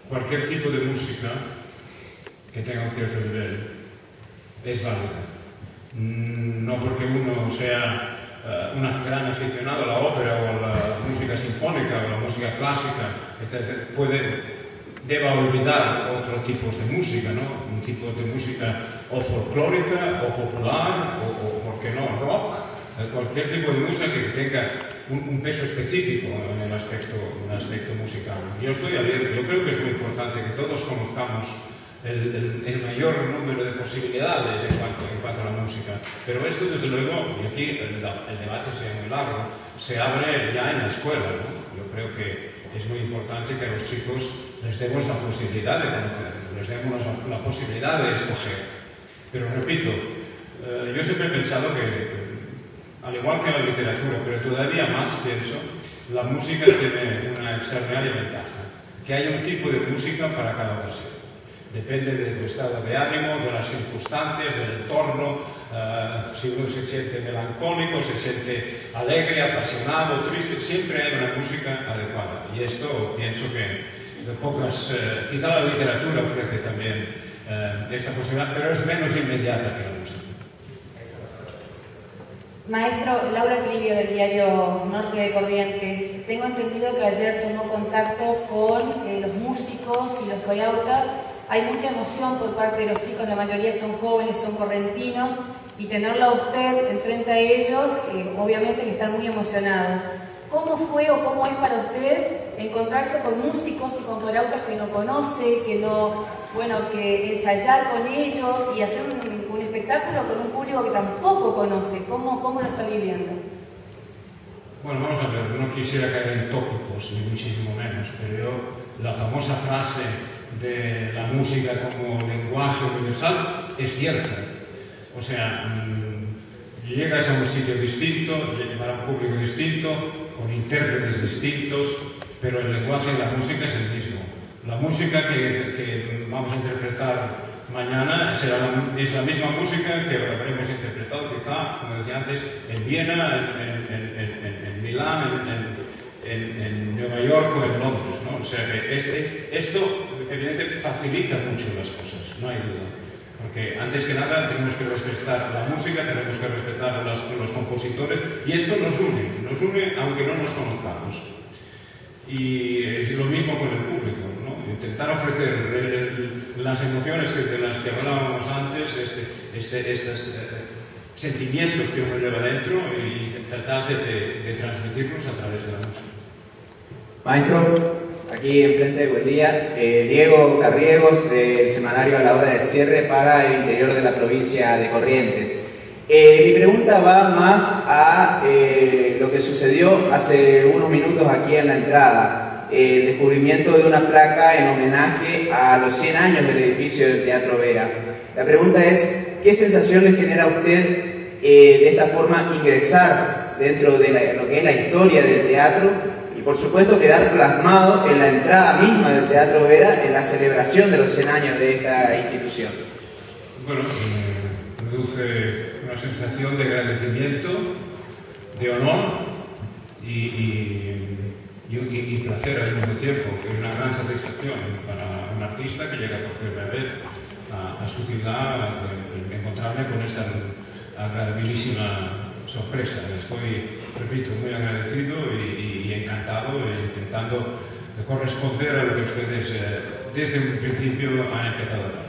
cualquier tipo de música que tenga un cierto nivel es válida. No porque uno sea un gran aficionado a la ópera o a la música sinfónica o a la música clásica, etc., deba olvidar otros tipos de música, ¿no? Un tipo de música o folclórica o popular o ¿por qué no?, rock. Cualquier tipo de música que tenga un peso específico en el aspecto musical. Yo estoy abierto, yo creo que es muy importante que todos conozcamos el mayor número de posibilidades en cuanto a la música, pero esto desde luego, y aquí el debate sea muy largo, se abre ya en la escuela, ¿no? Yo creo que es muy importante que a los chicos les demos la posibilidad de conocer, les demos la posibilidad de escoger. Pero repito, yo siempre he pensado que al igual que la literatura, pero todavía más, pienso, la música tiene una extraordinaria ventaja, que hay un tipo de música para cada ocasión. Depende de tu estado de ánimo, de las circunstancias, del entorno, si uno se siente melancólico, se siente alegre, apasionado, triste, siempre hay una música adecuada. Y esto pienso que de pocas, quizá la literatura ofrece también esta posibilidad, pero es menos inmediata que la música. Maestro, Laura Cribio del diario Norte de Corrientes. Tengo entendido que ayer tomó contacto con los músicos y los coreógrafos. Hay mucha emoción por parte de los chicos, la mayoría son jóvenes, son correntinos, y tenerlo a usted enfrente a ellos, obviamente que están muy emocionados. ¿Cómo fue o cómo es para usted encontrarse con músicos y con coreógrafos que no conoce, que ensayar con ellos y hacer un espectáculo con un público que tampoco conoce? ¿Cómo lo está viviendo? Bueno, vamos a ver, no quisiera caer en tópicos, ni muchísimo menos, pero la famosa frase de la música como lenguaje universal es cierta. O sea, llegas a un sitio distinto, para un público distinto, con intérpretes distintos, pero el lenguaje de la música es el mismo. La música que vamos a interpretar mañana es la misma música que habremos interpretado quizá, como decía antes, en Viena, en Milán, en Nueva York o en Londres, ¿no? O sea que esto evidentemente facilita mucho las cosas, no hay duda. Porque antes que nada tenemos que respetar la música, tenemos que respetar a los compositores, y esto nos une aunque no nos conozcamos. Y es lo mismo con el público, ¿no? Intentar ofrecer las emociones de las que hablábamos antes, estos sentimientos que uno lleva dentro, y tratar de transmitirlos a través de la música. Maestro, aquí enfrente, buen día. Diego Carriegos, del semanario A la Hora de Cierre para el interior de la provincia de Corrientes. Mi pregunta va más a lo que sucedió hace unos minutos aquí en la entrada. El descubrimiento de una placa en homenaje a los 100 años del edificio del Teatro Vera. La pregunta es, ¿qué sensación le genera a usted de esta forma ingresar dentro de lo que es la historia del teatro? Y por supuesto quedar plasmado en la entrada misma del Teatro Vera, en la celebración de los 100 años de esta institución. Bueno, produce una sensación de agradecimiento, de honor y placer al mismo tiempo, que es una gran satisfacción para un artista que llega por primera vez a su ciudad, encontrarme con esta agradabilísima sorpresa. Estoy, repito, muy agradecido y encantado, intentando corresponder a lo que ustedes desde un principio han empezado a dar.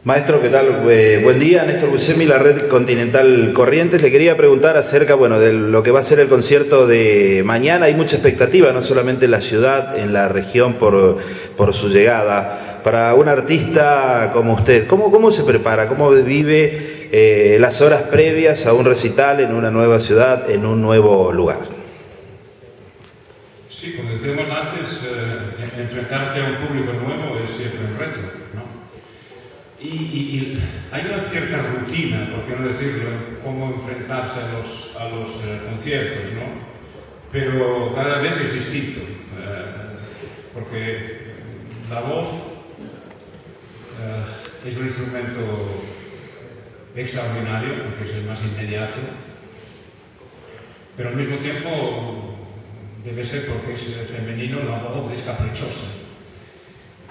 Maestro, ¿qué tal? Buen día, Néstor Buscemi, la Red Continental Corrientes. Le quería preguntar acerca, de lo que va a ser el concierto de mañana. Hay mucha expectativa, no solamente en la ciudad, en la región, por su llegada. Para un artista como usted, ¿cómo se prepara? ¿Cómo vive las horas previas a un recital en una nueva ciudad, en un nuevo lugar? Sí, como decíamos antes, enfrentarte a un público nuevo es siempre un reto, ¿no? Y hay una cierta rutina, por qué no decirlo, en cómo enfrentarse a los conciertos, ¿no? Pero cada vez es distinto, porque la voz es un instrumento extraordinario, porque es el más inmediato, pero al mismo tiempo debe ser porque es femenino, la voz es caprichosa.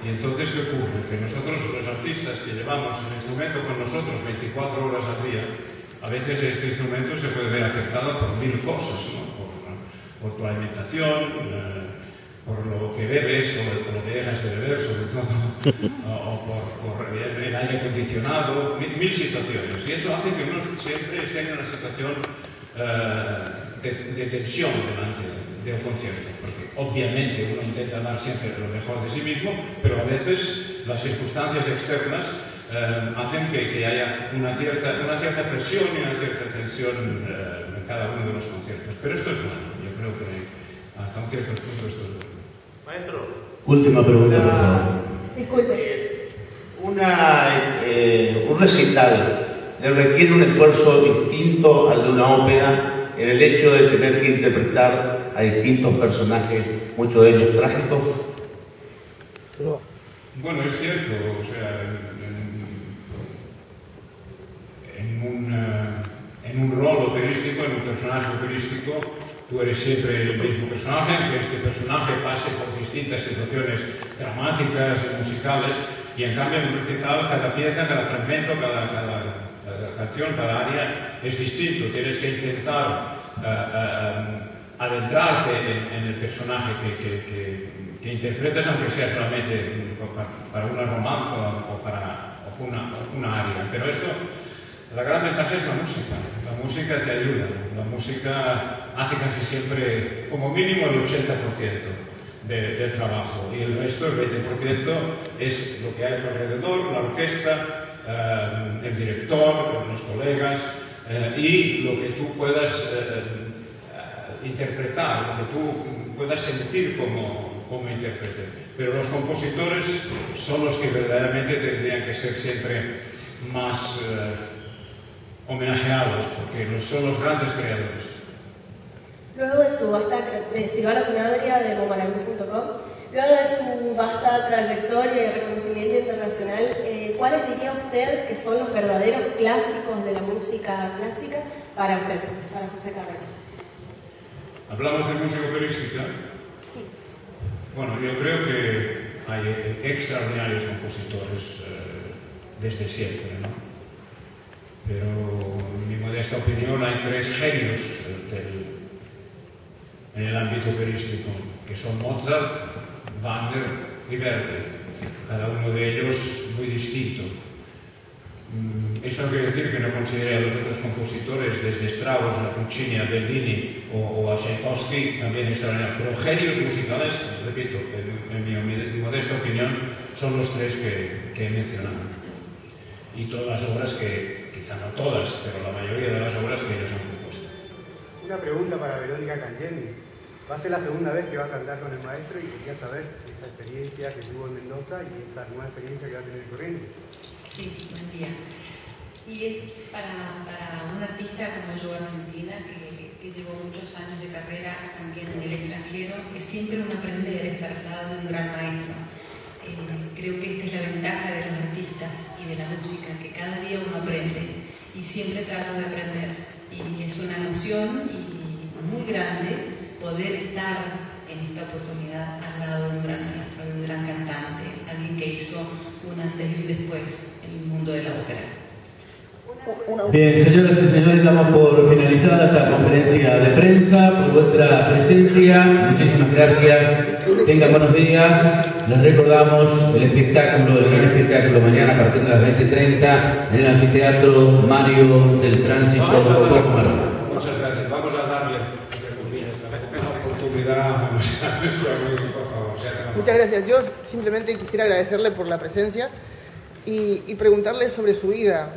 Y entonces, ¿qué ocurre? Que nosotros, los artistas que llevamos el instrumento con nosotros 24 horas al día, a veces este instrumento se puede ver afectado por 1000 cosas, ¿no? Por tu alimentación, por lo que bebes o lo que dejas de beber, sobre todo, o por el aire acondicionado, 1000 situaciones. Y eso hace que uno siempre esté en una situación de tensión delante de un concierto, porque obviamente uno intenta dar siempre lo mejor de sí mismo, pero a veces las circunstancias externas hacen que haya una cierta presión y una cierta tensión en cada uno de los conciertos. Pero esto es bueno, yo creo que hasta un cierto punto esto es bueno. Maestro. Última pregunta, por favor. Disculpe. Un recital le requiere un esfuerzo distinto al de una ópera en el hecho de tener que interpretar a distintos personajes, muchos de ellos trágicos. Bueno, es cierto, o sea, en un rol operístico, en un personaje operístico, tú eres siempre el mismo personaje, aunque este personaje pase por distintas situaciones dramáticas y musicales, y en cambio en un recital cada pieza, cada fragmento, cada canción, cada área es distinto. Tienes que intentar adentrarte en el personaje que interpretas, aunque sea solamente para una romanza o para una área. Pero esto, la gran ventaja es la música. La música te ayuda. La música hace casi siempre, como mínimo, el 80% del trabajo. Y el resto, el 20%, es lo que hay a tu alrededor, la orquesta, el director, los colegas, y lo que tú puedas interpretar, lo que tú puedas sentir como intérprete. Pero los compositores son los que verdaderamente tendrían que ser siempre más homenajeados, porque son los grandes creadores. Luego de su vasta, de Silvana Sanabria de Momarangú.com, luego de su vasta trayectoria y reconocimiento internacional, ¿cuáles diría usted que son los verdaderos clásicos de la música clásica para usted, para José Carreras? ¿Hablamos de música operística? Sí. Bueno, yo creo que hay extraordinarios compositores desde siempre, ¿no? Pero en mi modesta opinión hay 3 genios en el ámbito operístico, que son Mozart, Wagner y Verdi, cada uno de ellos muy distinto. Esto no quiere decir que no considere a los otros compositores, desde Strauss a Puccini, a Bellini o a Tchaikovsky, también extraordinarios, pero genios musicales, repito, en mi modesta opinión, son los 3 que he mencionado. Y todas las obras quizá no todas, pero la mayoría de las obras que ellos han compuesto. Una pregunta para Verónica Cangendi. Va a ser la segunda vez que va a cantar con el maestro y quería saber esa experiencia que tuvo en Mendoza y esta nueva experiencia que va a tener en Corrientes. Sí, buen día. Y es para un artista como yo, argentina, que llevó muchos años de carrera también en el extranjero, es siempre un aprender estar al lado de un gran maestro. Creo que esta es la ventaja de los artistas y de la música, que cada día uno aprende y siempre trato de aprender. Y es una emoción y muy grande poder estar en esta oportunidad al lado de un gran maestro, de un gran cantante, alguien que hizo un antes y un después en el mundo de la ópera. Bien, señoras y señores, damos por finalizada esta conferencia de prensa, por vuestra presencia. Muchísimas gracias. Tengan buenos días. Les recordamos el gran espectáculo mañana a partir de las 20:30 en el anfiteatro Mario del Tránsito Portmar. Muchas gracias. Vamos a darle esta oportunidad a nuestro amigo, por favor. Muchas gracias. Yo simplemente quisiera agradecerle por la presencia y preguntarle sobre su vida.